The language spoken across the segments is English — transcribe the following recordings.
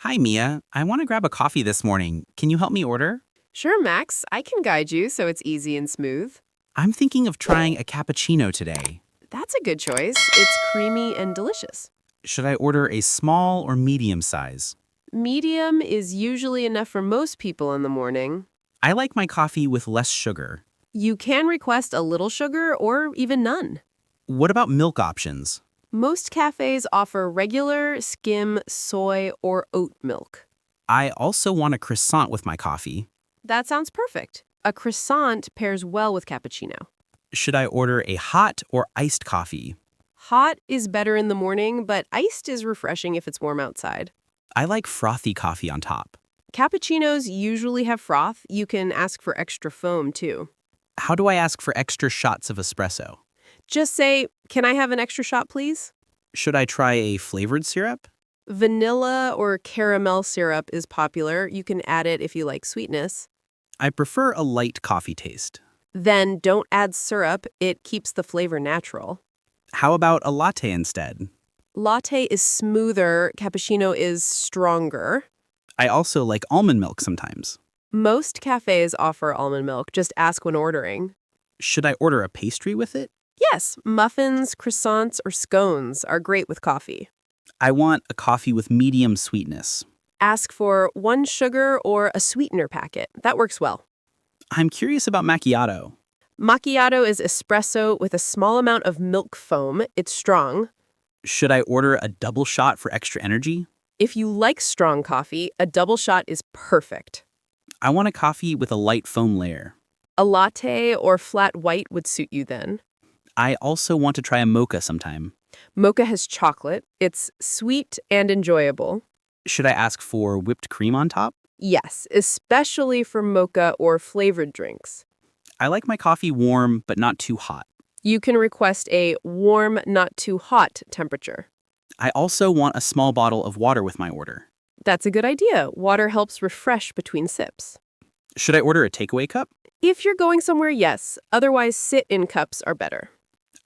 Hi, Mia. I want to grab a coffee this morning. Can you help me order? Sure, Max. I can guide you so it's easy and smooth. I'm thinking of trying a cappuccino today. That's a good choice. It's creamy and delicious. Should I order a small or medium size? Medium is usually enough for most people in the morning. I like my coffee with less sugar. You can request a little sugar or even none. What about milk options? Most cafes offer regular, skim, soy, or oat milk. I also want a croissant with my coffee. That sounds perfect. A croissant pairs well with cappuccino. Should I order a hot or iced coffee? Hot is better in the morning, but iced is refreshing if it's warm outside. I like frothy coffee on top. Cappuccinos usually have froth. You can ask for extra foam, too. How do I ask for extra shots of espresso? Just say, "Can I have an extra shot, please?" Should I try a flavored syrup? Vanilla or caramel syrup is popular. You can add it if you like sweetness. I prefer a light coffee taste. Then don't add syrup. It keeps the flavor natural. How about a latte instead? Latte is smoother. Cappuccino is stronger. I also like almond milk sometimes. Most cafes offer almond milk. Just ask when ordering. Should I order a pastry with it? Yes, muffins, croissants, or scones are great with coffee. I want a coffee with medium sweetness. Ask for one sugar or a sweetener packet. That works well. I'm curious about macchiato. Macchiato is espresso with a small amount of milk foam. It's strong. Should I order a double shot for extra energy? If you like strong coffee, a double shot is perfect. I want a coffee with a light foam layer. A latte or flat white would suit you then. I also want to try a mocha sometime. Mocha has chocolate. It's sweet and enjoyable. Should I ask for whipped cream on top? Yes, especially for mocha or flavored drinks. I like my coffee warm but not too hot. You can request a warm, not too hot temperature. I also want a small bottle of water with my order. That's a good idea. Water helps refresh between sips. Should I order a takeaway cup? If you're going somewhere, yes. Otherwise, sit-in cups are better.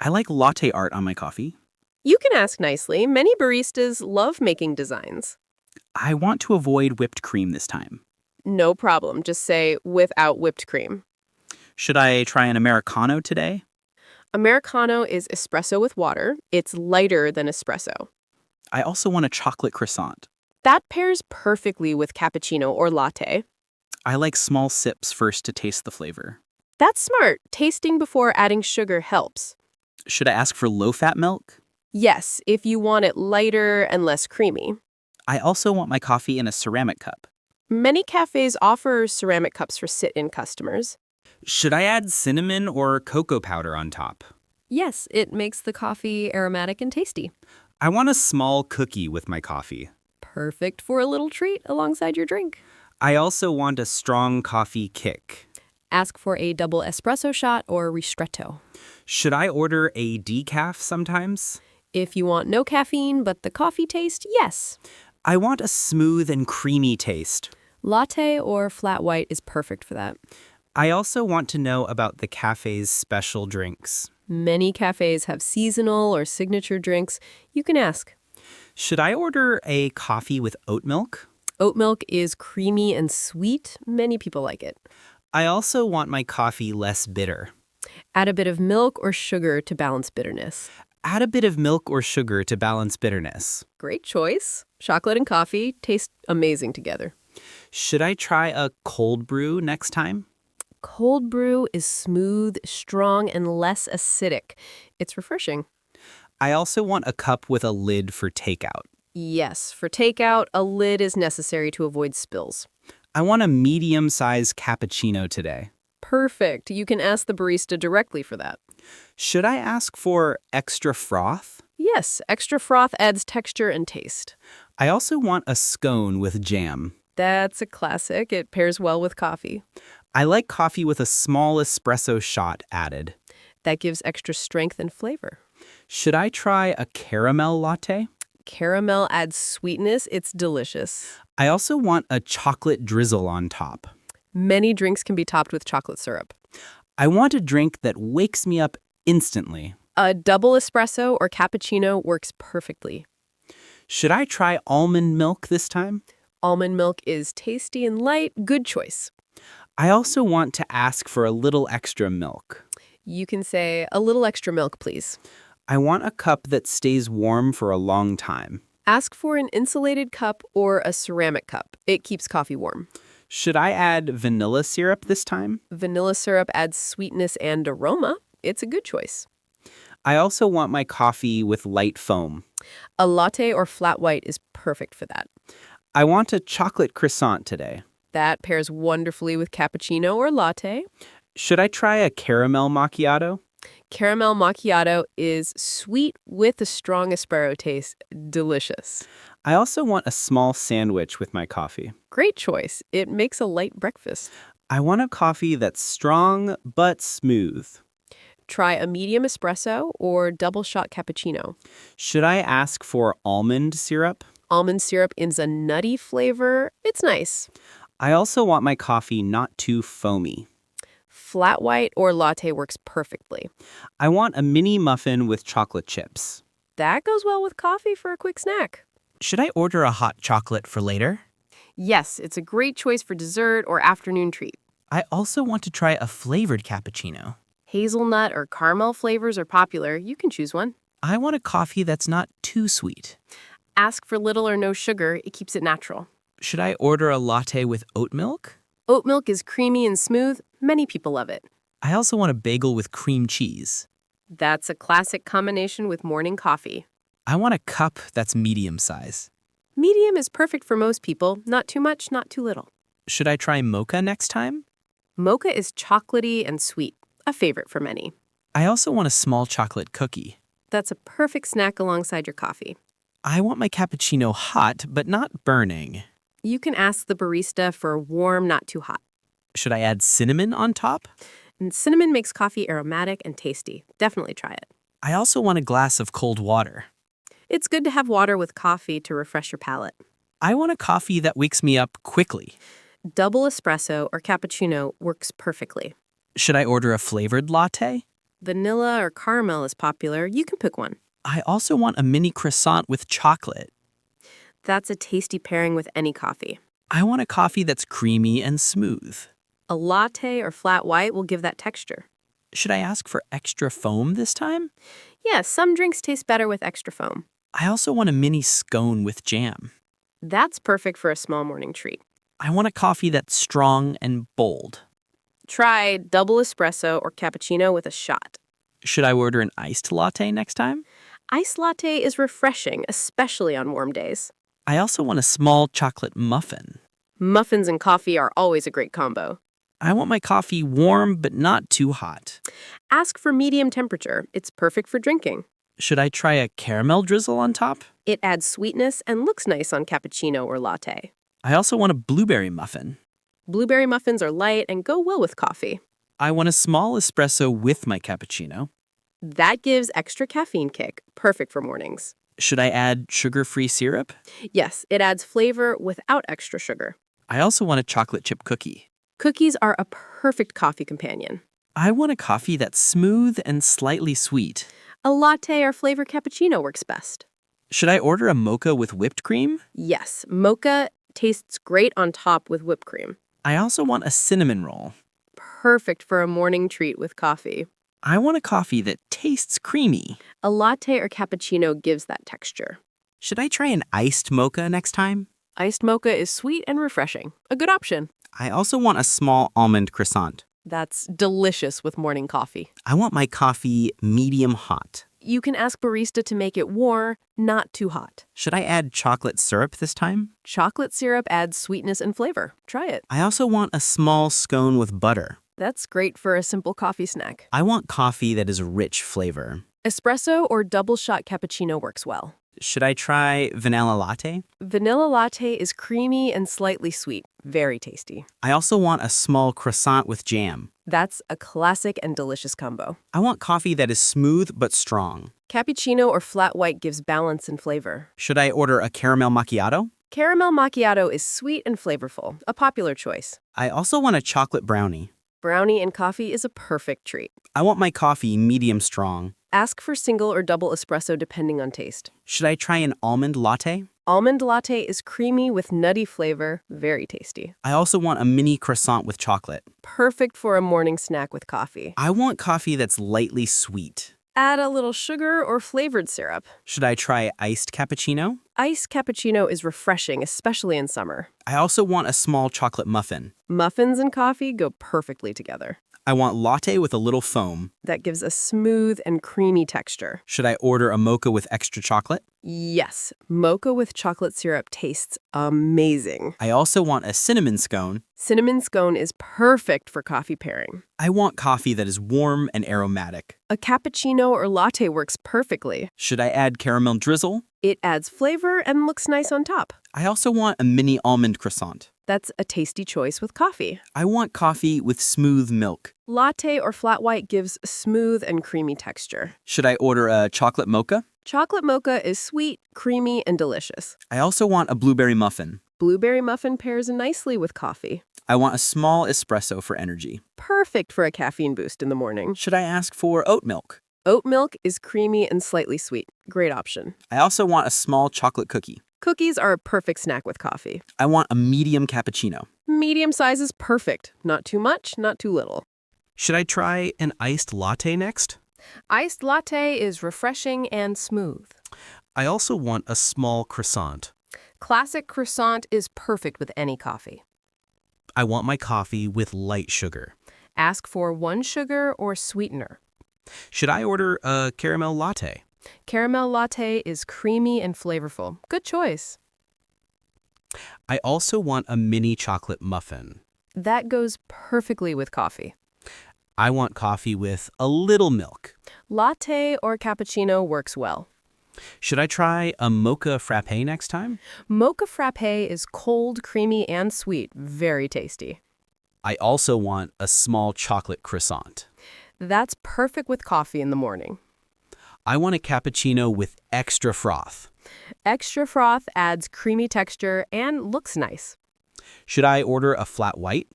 I like latte art on my coffee. You can ask nicely. Many baristas love making designs. I want to avoid whipped cream this time. No problem. Just say without whipped cream. Should I try an Americano today? Americano is espresso with water. It's lighter than espresso. I also want a chocolate croissant. That pairs perfectly with cappuccino or latte. I like small sips first to taste the flavor. That's smart. Tasting before adding sugar helps. Should I ask for low-fat milk? Yes, if you want it lighter and less creamy. I also want my coffee in a ceramic cup. Many cafes offer ceramic cups for sit-in customers. Should I add cinnamon or cocoa powder on top? Yes, it makes the coffee aromatic and tasty. I want a small cookie with my coffee. Perfect for a little treat alongside your drink. I also want a strong coffee kick. Ask for a double espresso shot or ristretto. Should I order a decaf sometimes? If you want no caffeine but the coffee taste, yes. I want a smooth and creamy taste. Latte or flat white is perfect for that. I also want to know about the cafe's special drinks. Many cafes have seasonal or signature drinks. You can ask. Should I order a coffee with oat milk? Oat milk is creamy and sweet. Many people like it. I also want my coffee less bitter. Add a bit of milk or sugar to balance bitterness. Add a bit of milk or sugar to balance bitterness. Great choice. Chocolate and coffee taste amazing together. Should I try a cold brew next time? Cold brew is smooth, strong, and less acidic. It's refreshing. I also want a cup with a lid for takeout. Yes, for takeout, a lid is necessary to avoid spills. I want a medium-sized cappuccino today. Perfect. You can ask the barista directly for that. Should I ask for extra froth? Yes, extra froth adds texture and taste. I also want a scone with jam. That's a classic. It pairs well with coffee. I like coffee with a small espresso shot added. That gives extra strength and flavor. Should I try a caramel latte? Caramel adds sweetness. It's delicious. I also want a chocolate drizzle on top. Many drinks can be topped with chocolate syrup. I want a drink that wakes me up instantly. A double espresso or cappuccino works perfectly. Should I try almond milk this time? Almond milk is tasty and light. Good choice. I also want to ask for a little extra milk. You can say, a little extra milk, please. I want a cup that stays warm for a long time. Ask for an insulated cup or a ceramic cup. It keeps coffee warm. Should I add vanilla syrup this time? Vanilla syrup adds sweetness and aroma. It's a good choice. I also want my coffee with light foam. A latte or flat white is perfect for that. I want a chocolate croissant today. That pairs wonderfully with cappuccino or latte. Should I try a caramel macchiato? Caramel macchiato is sweet with a strong espresso taste. Delicious. I also want a small sandwich with my coffee. Great choice. It makes a light breakfast. I want a coffee that's strong but smooth. Try a medium espresso or double shot cappuccino. Should I ask for almond syrup? Almond syrup is a nutty flavor. It's nice. I also want my coffee not too foamy. Flat white or latte works perfectly. I want a mini muffin with chocolate chips. That goes well with coffee for a quick snack. Should I order a hot chocolate for later? Yes, it's a great choice for dessert or afternoon treat. I also want to try a flavored cappuccino. Hazelnut or caramel flavors are popular. You can choose one. I want a coffee that's not too sweet. Ask for little or no sugar. It keeps it natural. Should I order a latte with oat milk? Oat milk is creamy and smooth. Many people love it. I also want a bagel with cream cheese. That's a classic combination with morning coffee. I want a cup that's medium size. Medium is perfect for most people. Not too much, not too little. Should I try mocha next time? Mocha is chocolatey and sweet, a favorite for many. I also want a small chocolate cookie. That's a perfect snack alongside your coffee. I want my cappuccino hot, but not burning. You can ask the barista for warm, not too hot. Should I add cinnamon on top? And cinnamon makes coffee aromatic and tasty. Definitely try it. I also want a glass of cold water. It's good to have water with coffee to refresh your palate. I want a coffee that wakes me up quickly. Double espresso or cappuccino works perfectly. Should I order a flavored latte? Vanilla or caramel is popular. You can pick one. I also want a mini croissant with chocolate. That's a tasty pairing with any coffee. I want a coffee that's creamy and smooth. A latte or flat white will give that texture. Should I ask for extra foam this time? Yes, some drinks taste better with extra foam. I also want a mini scone with jam. That's perfect for a small morning treat. I want a coffee that's strong and bold. Try double espresso or cappuccino with a shot. Should I order an iced latte next time? Iced latte is refreshing, especially on warm days. I also want a small chocolate muffin. Muffins and coffee are always a great combo. I want my coffee warm but not too hot. Ask for medium temperature. It's perfect for drinking. Should I try a caramel drizzle on top? It adds sweetness and looks nice on cappuccino or latte. I also want a blueberry muffin. Blueberry muffins are light and go well with coffee. I want a small espresso with my cappuccino. That gives extra caffeine kick, perfect for mornings. Should I add sugar-free syrup? Yes, it adds flavor without extra sugar. I also want a chocolate chip cookie. Cookies are a perfect coffee companion. I want a coffee that's smooth and slightly sweet. A latte or flavored cappuccino works best. Should I order a mocha with whipped cream? Yes, mocha tastes great on top with whipped cream. I also want a cinnamon roll. Perfect for a morning treat with coffee. I want a coffee that tastes creamy. A latte or cappuccino gives that texture. Should I try an iced mocha next time? Iced mocha is sweet and refreshing. A good option. I also want a small almond croissant. That's delicious with morning coffee. I want my coffee medium hot. You can ask barista to make it warm, not too hot. Should I add chocolate syrup this time? Chocolate syrup adds sweetness and flavor. Try it. I also want a small scone with butter. That's great for a simple coffee snack. I want coffee that is rich flavor. Espresso or double shot cappuccino works well. Should I try vanilla latte? Vanilla latte is creamy and slightly sweet. Very tasty. I also want a small croissant with jam. That's a classic and delicious combo. I want coffee that is smooth but strong. Cappuccino or flat white gives balance and flavor. Should I order a caramel macchiato? Caramel macchiato is sweet and flavorful, a popular choice. I also want a chocolate brownie. Brownie and coffee is a perfect treat. I want my coffee medium strong. Ask for single or double espresso depending on taste. Should I try an almond latte? Almond latte is creamy with nutty flavor, very tasty. I also want a mini croissant with chocolate. Perfect for a morning snack with coffee. I want coffee that's lightly sweet. Add a little sugar or flavored syrup. Should I try iced cappuccino? Iced cappuccino is refreshing, especially in summer. I also want a small chocolate muffin. Muffins and coffee go perfectly together. I want latte with a little foam. That gives a smooth and creamy texture. Should I order a mocha with extra chocolate? Yes, mocha with chocolate syrup tastes amazing. I also want a cinnamon scone. Cinnamon scone is perfect for coffee pairing. I want coffee that is warm and aromatic. A cappuccino or latte works perfectly. Should I add caramel drizzle? It adds flavor and looks nice on top. I also want a mini almond croissant. That's a tasty choice with coffee. I want coffee with smooth milk. Latte or flat white gives smooth and creamy texture. Should I order a chocolate mocha? Chocolate mocha is sweet, creamy, and delicious. I also want a blueberry muffin. Blueberry muffin pairs nicely with coffee. I want a small espresso for energy. Perfect for a caffeine boost in the morning. Should I ask for oat milk? Oat milk is creamy and slightly sweet. Great option. I also want a small chocolate cookie. Cookies are a perfect snack with coffee. I want a medium cappuccino. Medium size is perfect. Not too much, not too little. Should I try an iced latte next? Iced latte is refreshing and smooth. I also want a small croissant. Classic croissant is perfect with any coffee. I want my coffee with light sugar. Ask for 1 sugar or sweetener. Should I order a caramel latte? Caramel latte is creamy and flavorful. Good choice. I also want a mini chocolate muffin. That goes perfectly with coffee. I want coffee with a little milk. Latte or cappuccino works well. Should I try a mocha frappe next time? Mocha frappe is cold, creamy, and sweet. Very tasty. I also want a small chocolate croissant. That's perfect with coffee in the morning. I want a cappuccino with extra froth. Extra froth adds creamy texture and looks nice. Should I order a flat white?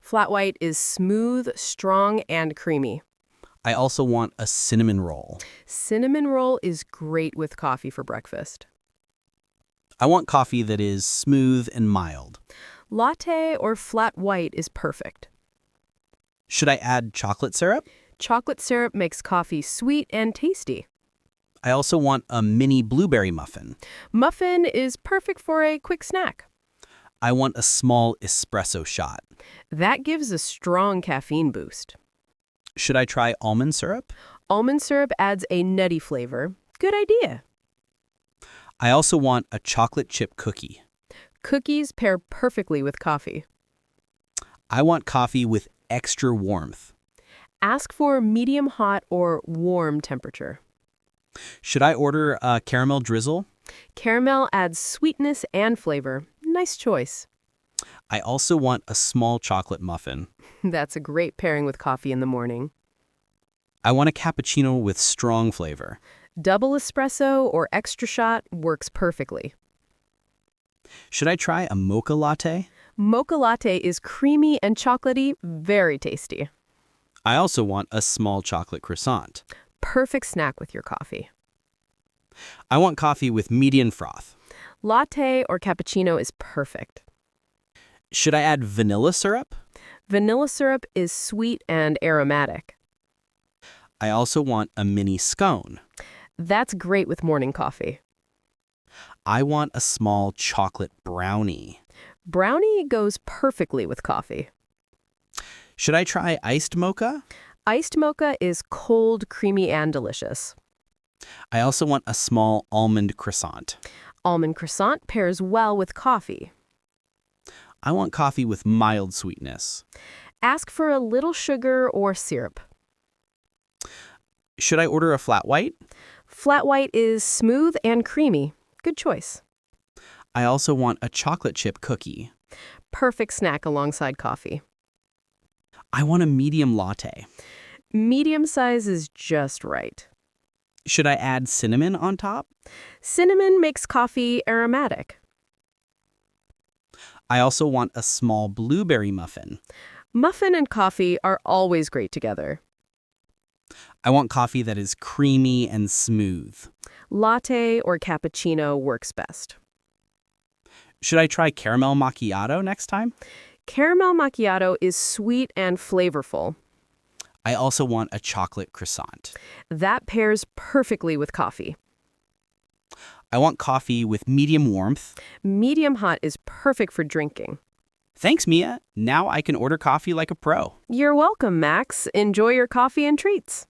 Flat white is smooth, strong, and creamy. I also want a cinnamon roll. Cinnamon roll is great with coffee for breakfast. I want coffee that is smooth and mild. Latte or flat white is perfect. Should I add chocolate syrup? Chocolate syrup makes coffee sweet and tasty. I also want a mini blueberry muffin. Muffin is perfect for a quick snack. I want a small espresso shot. That gives a strong caffeine boost. Should I try almond syrup? Almond syrup adds a nutty flavor. Good idea. I also want a chocolate chip cookie. Cookies pair perfectly with coffee. I want coffee with extra warmth. Ask for medium hot or warm temperature. Should I order a caramel drizzle? Caramel adds sweetness and flavor. Nice choice. I also want a small chocolate muffin. That's a great pairing with coffee in the morning. I want a cappuccino with strong flavor. Double espresso or extra shot works perfectly. Should I try a mocha latte? Mocha latte is creamy and chocolatey, very tasty. I also want a small chocolate croissant. Perfect snack with your coffee. I want coffee with medium froth. Latte or cappuccino is perfect. Should I add vanilla syrup? Vanilla syrup is sweet and aromatic. I also want a mini scone. That's great with morning coffee. I want a small chocolate brownie. Brownie goes perfectly with coffee. Should I try iced mocha? Iced mocha is cold, creamy, and delicious. I also want a small almond croissant. Almond croissant pairs well with coffee. I want coffee with mild sweetness. Ask for a little sugar or syrup. Should I order a flat white? Flat white is smooth and creamy. Good choice. I also want a chocolate chip cookie. Perfect snack alongside coffee. I want a medium latte. Medium size is just right. Should I add cinnamon on top? Cinnamon makes coffee aromatic. I also want a small blueberry muffin. Muffin and coffee are always great together. I want coffee that is creamy and smooth. Latte or cappuccino works best. Should I try caramel macchiato next time? Caramel macchiato is sweet and flavorful. I also want a chocolate croissant. That pairs perfectly with coffee. I want coffee with medium warmth. Medium hot is perfect for drinking. Thanks, Mia. Now I can order coffee like a pro. You're welcome, Max. Enjoy your coffee and treats.